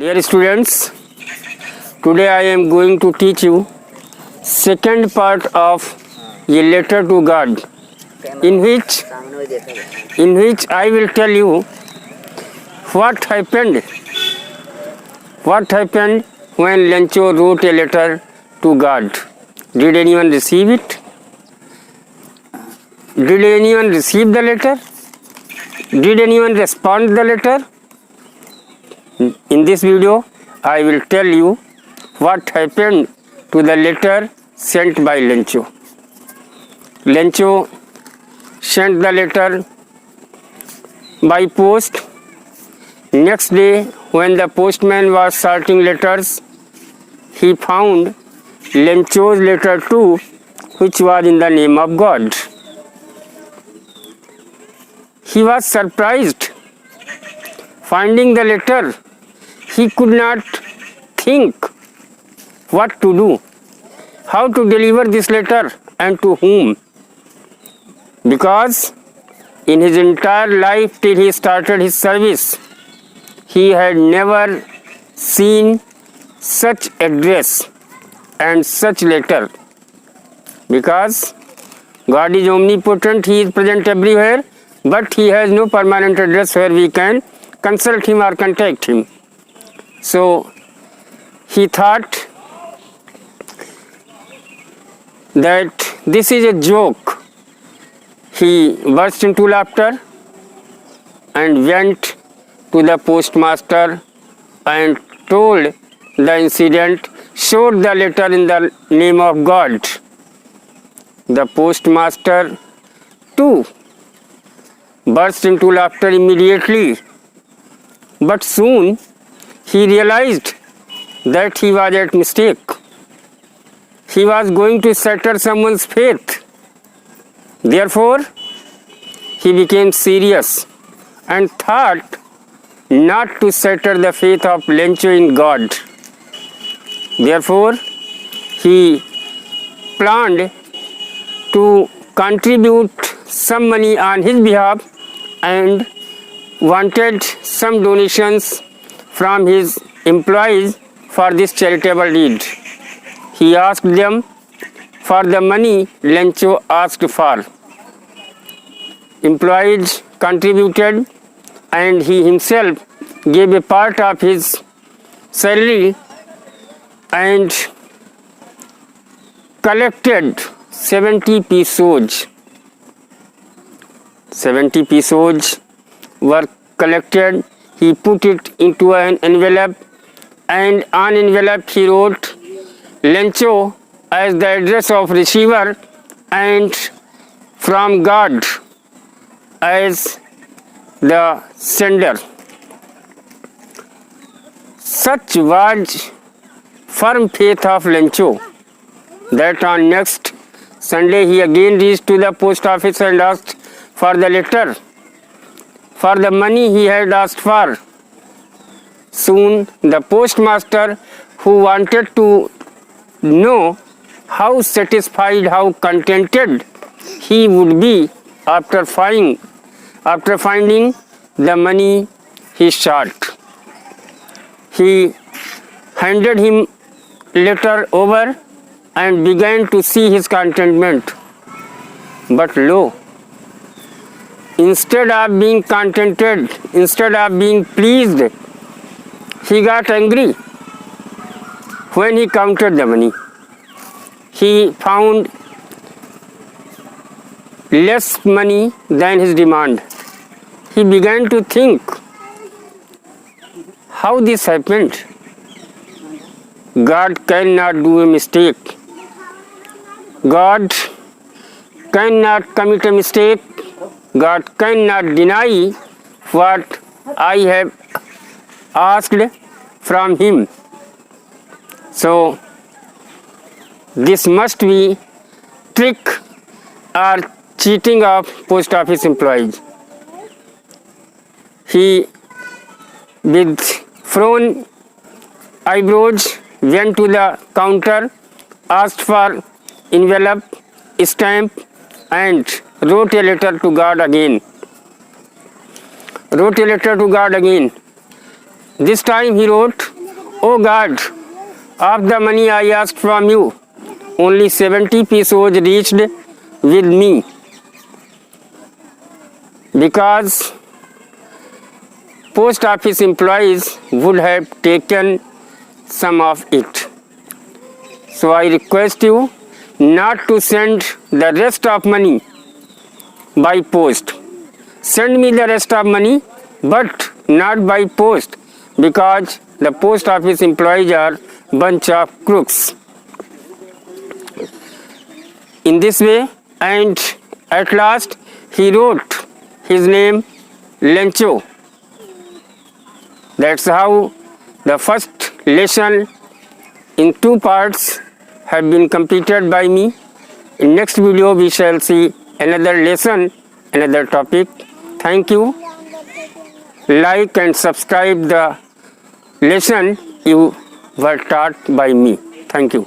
Dear students, today I am going to teach you second part of a letter to God, in which I will tell you what happened when Lencho wrote a letter to God. Did anyone receive it? Did anyone receive the letter? Did anyone respond to the letter? In this video, I will tell you what happened to the letter sent by Lencho. Lencho sent the letter by post. Next day, when the postman was sorting letters, he found Lencho's letter too, which was in the name of God. He was surprised. Finding the letter, he could not think what to do, how to deliver this letter and to whom. Because in his entire life till he started his service, he had never seen such address and such letter. Because God is omnipotent, He is present everywhere, but He has no permanent address where we can consult Him or contact Him. So he thought that this is a joke. He burst into laughter and went to the postmaster and told the incident, showed the letter in the name of God. The postmaster too burst into laughter immediately, but soon he realized that he was at mistake. He was going to shatter someone's faith. Therefore, he became serious and thought not to shatter the faith of Lencho in God. Therefore, he planned to contribute some money on his behalf and wanted some donations from his employees for this charitable deed. He asked them for the money Lencho asked for. Employees contributed and he himself gave a part of his salary and collected 70 pesos. 70 pesos were collected. He put it into an envelope, and on envelope he wrote Lencho as the address of receiver and from God as the sender. Such was firm faith of Lencho that on next Sunday he again reached to the post office and asked for the letter, for the money he had asked for. Soon the postmaster, who wanted to know how satisfied, how contented he would be after finding the money he sought, he handed him letter over and began to see his contentment. But lo, instead of being contented, instead of being pleased, he got angry. When he counted the money, he found less money than his demand. He began to think, how this happened? God cannot do a mistake. God cannot commit a mistake. God cannot deny what I have asked from Him. So this must be trick or cheating of post office employees. He, with frown eyebrows, went to the counter, asked for envelope, stamp, and wrote a letter to God again. This time he wrote, "Oh God, of the money I asked from you, only 70 pesos reached with me, because post office employees would have taken some of it. So I request you not to send the rest of money by post. Send me the rest of money, but not by post, because the post office employees are bunch of crooks." In this way, and at last he wrote his name Lencho. That's how the first lesson in 2 parts have been completed by me. In next video we shall see another lesson, another topic. Thank you. Like and subscribe the lesson you were taught by me. Thank you.